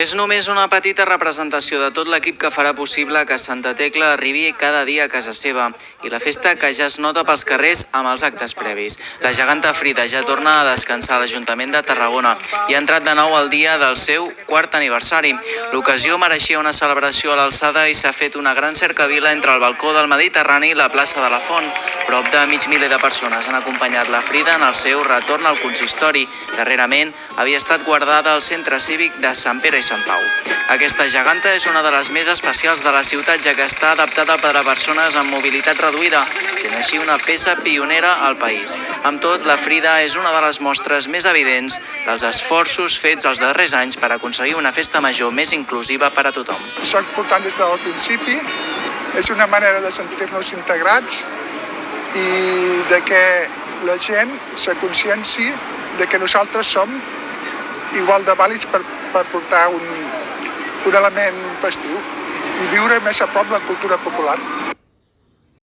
És només una petita representació de tot l'equip que farà possible que Santa Tecla arribi cada dia a casa seva i la festa que ja es nota pels carrers amb els actes previs. La geganta Frida ja torna a descansar a l'Ajuntament de Tarragona i ha entrat de nou al dia del seu quart aniversari. L'ocasió mereixia una celebració a l'alçada i s'ha fet una gran cercavila entre el balcó del Mediterrani i la plaça de la Font. Prop de mig miler de persones han acompanyat la Frida en el seu retorn al consistori. Darrerament havia estat guardada al centre cívic de Sant Pere i Sant Pau. Aquesta geganta és una de les més especials de la ciutat, ja que està adaptada per a persones amb mobilitat reduïda, sent així una peça pionera al país. Amb tot, la Frida és una de les mostres més evidents dels esforços fets els darrers anys per aconseguir una festa major més inclusiva per a tothom. Soc portant des del principi, és una manera de sentir-nos integrats i de que la gent se conscienci de que nosaltres som igual de vàlids per portar un element festiu i viure més a prop la cultura popular.